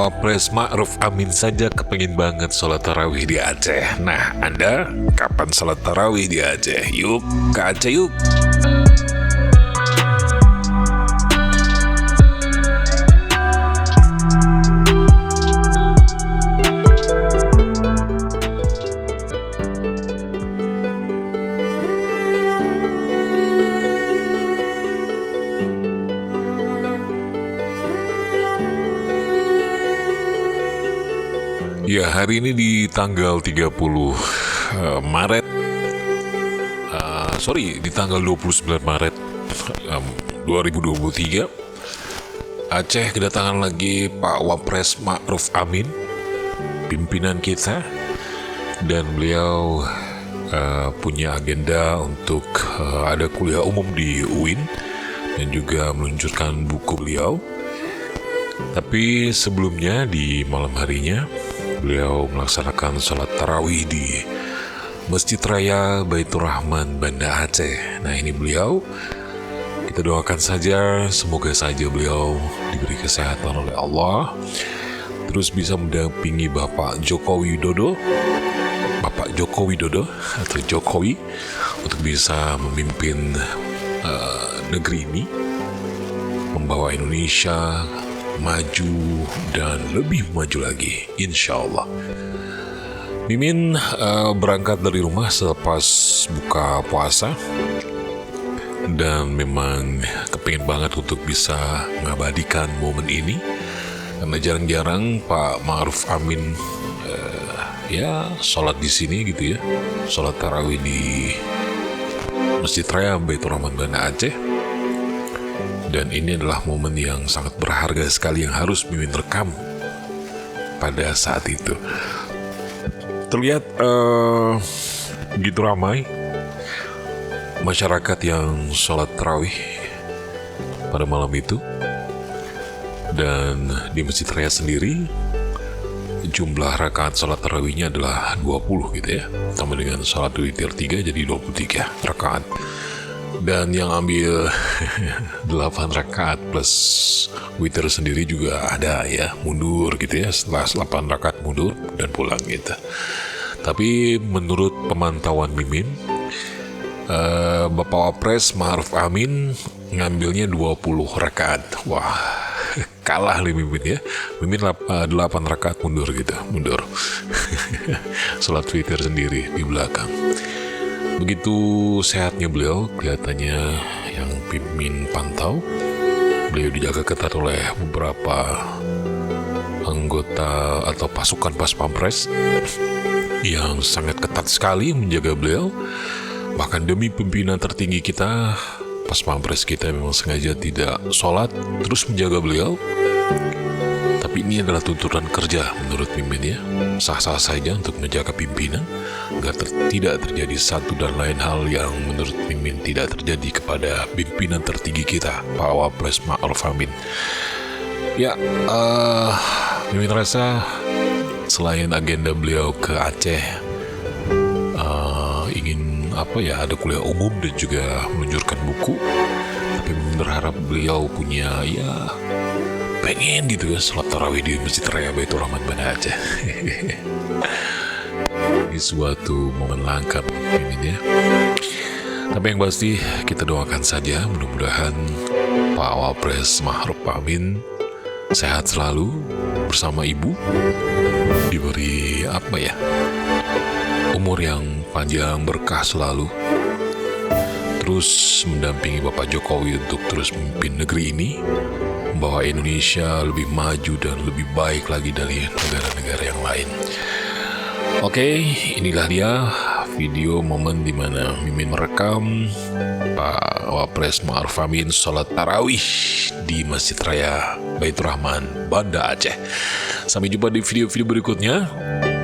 Wapres Ma'ruf Amin saja kepengen banget sholat tarawih di Aceh. Nah, Anda kapan sholat tarawih di Aceh? Yuk, ke Aceh yuk! Ya, hari ini di tanggal 30 Maret di tanggal 29 Maret 2023 Aceh kedatangan lagi Pak Wapres Ma'ruf Amin, pimpinan kita, dan beliau punya agenda untuk ada kuliah umum di UIN dan juga meluncurkan buku beliau. Tapi sebelumnya di malam harinya beliau melaksanakan sholat tarawih di Masjid Raya Baitur Rahman, Banda Aceh. Nah, ini beliau, kita doakan saja, semoga saja beliau diberi kesehatan oleh Allah, terus bisa mendampingi Bapak Joko Widodo atau Jokowi untuk bisa memimpin negeri ini, membawa Indonesia maju dan lebih maju lagi, insya Allah. Mimin berangkat dari rumah selepas buka puasa dan memang kepingin banget untuk bisa mengabadikan momen ini, karena jarang-jarang Pak Ma'ruf Amin sholat di sini gitu ya, sholat tarawih di Masjid Raya Baitur Rahman, Banda Aceh. Dan ini adalah momen yang sangat berharga sekali yang harus Mimin rekam pada saat itu. Terlihat begitu ramai masyarakat yang sholat tarawih pada malam itu. Dan di Masjid Raya sendiri jumlah rakaat sholat tarawihnya adalah 20 gitu ya, sama dengan sholat witir 3 jadi 23 rakaat. Dan yang ambil 8 rakaat plus witir sendiri juga ada ya, mundur gitu ya, setelah 8 rakaat mundur dan pulang gitu. Tapi menurut pemantauan Mimin, Bapak Wapres Ma'ruf Amin ngambilnya 20 rakaat. Wah, kalah nih Mimin ya. Mimin 8 rakaat mundur gitu, mundur. Sholat witir sendiri di belakang. Begitu sehatnya beliau, kelihatannya yang Mimin pantau, beliau dijaga ketat oleh beberapa anggota atau pasukan pas pampres yang sangat ketat sekali menjaga beliau. Bahkan demi pimpinan tertinggi kita, pas pampres kita memang sengaja tidak sholat, terus menjaga beliau. Tapi ini adalah tuntutan kerja menurut Mimin ya. Sah-sah saja untuk menjaga pimpinan agar tidak terjadi satu dan lain hal yang menurut Mimin tidak terjadi kepada pimpinan tertinggi kita, Pak Wapres Ma'ruf Amin. Ya, Mimin rasa selain agenda beliau ke Aceh, ingin ada kuliah umum dan juga meluncurkan buku, tapi Mimin berharap beliau punya pengen gitu ya sholat tarawih di Masjid Raya Baitur Rahman, Banda Aceh. Ini suatu momen langka Mimin ya. Tapi yang pasti kita doakan saja, mudah-mudahan Pak Wapres Ma'ruf Amin sehat selalu bersama ibu, diberi umur yang panjang, berkah selalu, terus mendampingi Bapak Jokowi untuk terus memimpin negeri ini, membawa Indonesia lebih maju dan lebih baik lagi dari negara-negara yang lain. Oke, inilah dia video momen dimana Mimin merekam Pak Wapres Ma'ruf Amin sholat tarawih di Masjid Raya Baitur Rahman, Banda Aceh. Sampai jumpa di video-video berikutnya.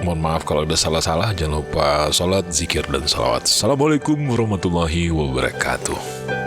Mohon maaf kalau ada salah-salah. Jangan lupa sholat, zikir, dan salawat. Assalamualaikum warahmatullahi wabarakatuh.